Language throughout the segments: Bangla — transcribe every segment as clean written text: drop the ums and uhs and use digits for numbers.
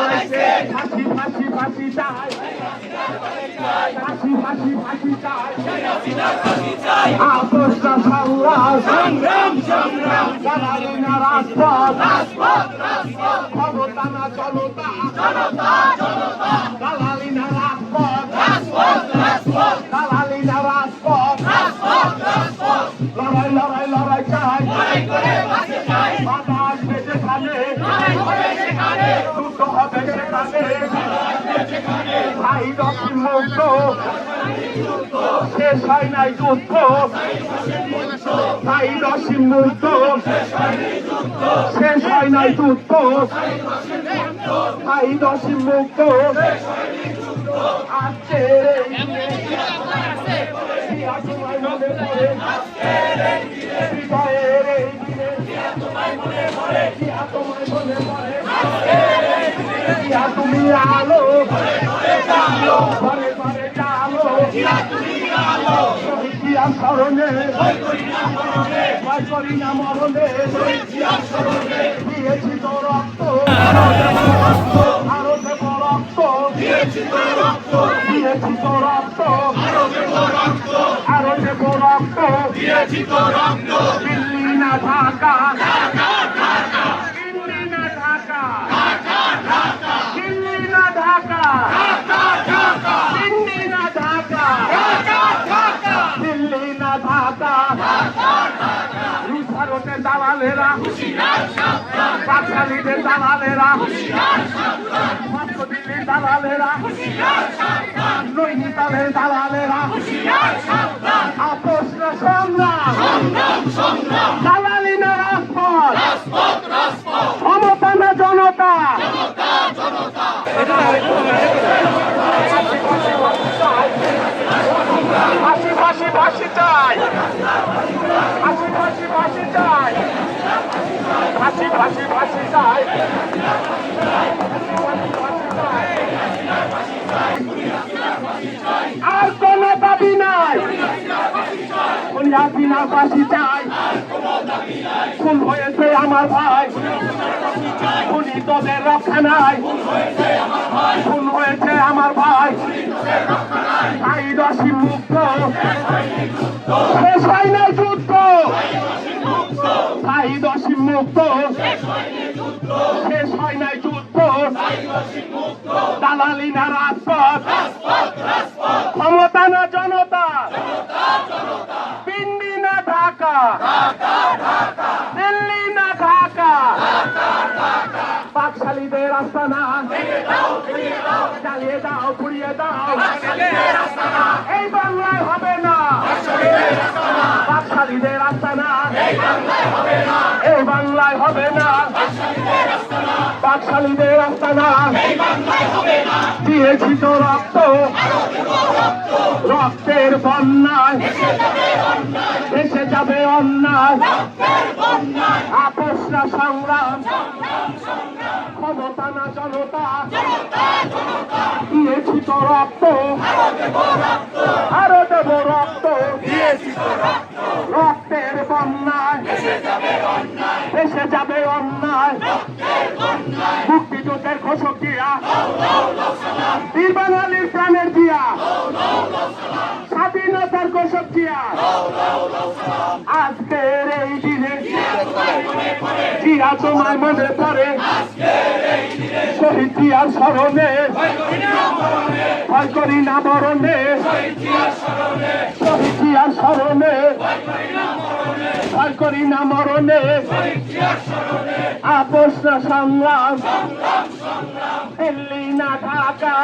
ফাঁসি ফাঁসি ফাঁসি চাই, ফাঁসি ফাঁসি ফাঁসি চাই, আপোষটা সংগ্রাম, দালালি না রাজপথ, ক্ষমতা না জনতা, দালালি না রাজপথ, দালালি না রাজপথ, লড়াই লড়াই লড়াই চাই, বাধা আসবে যেখানে, যুদ্ধ হবে সেখানে, ভাই রকিম মুক্ত, শেষ হয় নাই যুদ্ধ, ভাই রকিম মুক্ত, শেষ হয় নাই যুদ্ধ, ভাই রকিম মুক্ত, আজকে তোমায় মনে পড়ে, হৃদয়ের এই দিনে তোমায় মনে পড়ে, তুমি আলো, ঘরে ঘরে আলো, শহীদিয়া স্মরণে, ভয় করি না মরণে, দিয়েছি তো রক্ত, আরো দেব রক্ত, দিয়েছি তো রক্ত, আরো দেব রক্ত, দিল্লি না ঢাকা, দিল্লি না ঢাকা, দিল্লি না ঢাকা, দিল্লি না ঢাকা, দিল্লি না ঢাকা, ভারতের দালালেরা, পাঁচখালীদের দালালেরা, দিল্লির দালালেরা, নৈনিতালের দালালেরা, আপোষ না সংগ্রাম, দালালি না রাজপথ, ক্ষমতা না জনতা, ফাঁসি ফাঁসি ফাঁসি চাই, ফাঁসি ফাঁসি ফাঁসি চাই, ফাঁসি ফাঁসি ফাঁসি চাই, আর কোন দাবি নাই, খুনিয়া ফাঁসি চাই, খুন হয়েছে আমার ভাই, খুনি তোদের রক্ষা নাই, খুন হয়েছে আমার ভাই, ভাই রকিম মুক্ত, শেষ হয় নাই যুদ্ধ, ভাই রকিম মুক্ত, শেষ হয় নাই যুদ্ধ, দালালি না রাজপথ, ক্ষমতা না জনতা, দিল্লি না ঢাকা, দিল্লি না ঢাকা, পাকশালীদের আস্তানা, চালিয়ে দাও পুড়িয়ে দাও, এই বাংলায় হবে না, পাকশালীদের আস্তানা, এই বাংলায় হবে না, পাকশালীদের আস্তানা, দিয়েছি তো রক্ত, রক্তের বন্যায় ভেসে যাবে অন্যায়, আপোষ না সংগ্রাম, ক্ষমতা না জনতা, দিয়েছি তো রক্ত, আরো দেব রক্ত, রক্তের বন্যায় ভেসে যাবে অন্যায়, মুক্তিযুদ্ধের ঘোষক দিয়া, বীর বাঙালির প্রাণের দিয়া, স্বাধীনতার ঘোষক দিয়া, আজকের এই দিনে জিয়া তোমায় মনে পড়ে, শহীদ জিয়ার স্মরণে, ভয় করি না মরণে, শহীদ জিয়ার স্মরণে, ভয় করি না মরণে, আপোষ না সংগ্রাম, দিল্লি না ঢাকা,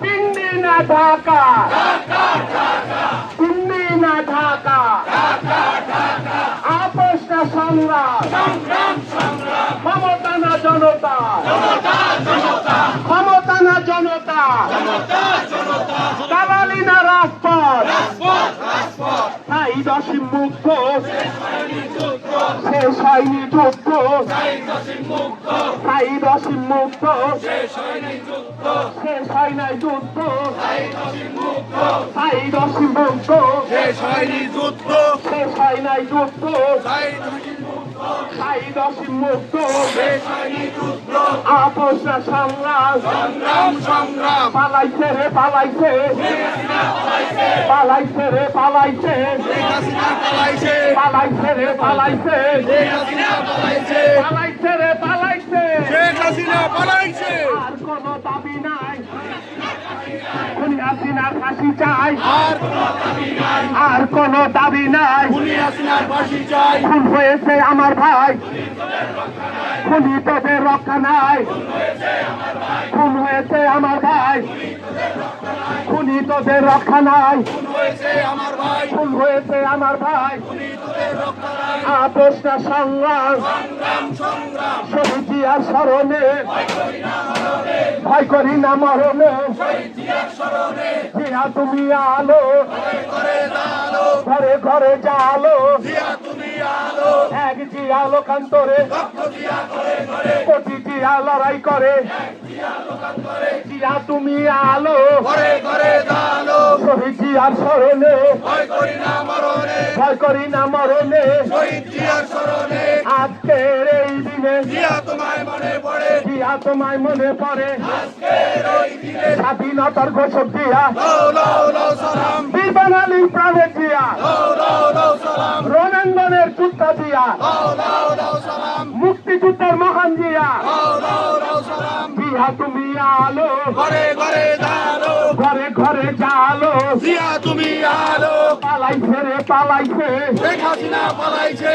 দিল্লি না ঢাকা, দিল্লি না ঢাকা, আপোষ না সংগ্রাম, ক্ষমতা না জনতা, ক্ষমতা না জনতা, দালালি না রাজপথ, ভাই রকিম মুক্ত, শেষ হয়নি যুদ্ধ, ভাই রকিম মুক্ত, শেষ হয় নাই যুদ্ধ, ভাই রকিম মুক্ত, শেষ হয়নি যুদ্ধ, শেষ হয় নাই যুদ্ধ, ভাই রকিম মুক্ত, শেষ হয়নি যুদ্ধ, আপোষ না সংগ্রাম, সংগ্রাম সংগ্রাম পালাইছে রে পালাইছে, পালাইছে রে পালাইছে, শেখ হাসিনা পালাইছে, পালাইছে রে পালাইছে, শেখ হাসিনা পালাইছে, পালাইছে রে পালাইছে। শেখ হাসিনা পালাইছে। আর কোনো দাবি নাই, খুনি হাসিনার ফাঁসি চাই, আর আর কোনো দাবি নাই। খুনি হাসিনার ফাঁসি চাই। খুন হয়েছে আমার ভাই, খুনি তোদের রক্ষা নাই। খুন হয়েছে আমার ভাই, খুনি তোদের রক্ষা নাই। খুন হয়েছে আমার ভাই, খুন হয়েছে আমার ভাই। খুনি তোদের রক্ষা নাই। আপোষ না সংগ্রাম, সংগ্রাম সংগ্রাম শহীদ জিয়ার স্মরণে, ভয় করি না মরণে। জিয়া তুমি আলো, করে দাঁড়ালো, ঘরে ঘরে জালো, জিয়া তুমি আলো, এক জিয়া লোকান্তরে, রক্ত জিয়া করে করে, কোটি জিয়া লড়াই করে। জিয়া তুমি আলো, করে করে দাঁড়ালো, শহীদ জিয়ার স্মরণে, ভয় করি না মরণে, ভয় করি না মরণে। শহীদ জিয়ার স্মরণে, আজকের এই দিনে জিয়া তোমায় মনে পড়ে, জিয়া তোমায় মনে পড়ে। আজকের ওই দিনে স্বাধীনতার ঘোষক জিয়া, লও লও লও সালাম, বীর বাঙালি প্রাণের জিয়া, লও লও লও সালাম, রণাঙ্গনের যোদ্ধা জিয়া, লও লও লও সালাম, মুক্তিযুদ্ধের মহান জিয়া। লও লও লও সালাম, জিয়া তুমি আলো, ঘরে ঘরে দাঁড়ালো, ঘরে ঘরে জালো, জিয়া তুমি আলো, পালাইছে রে পালাইছে। শেখ হাসিনা পালাইছে।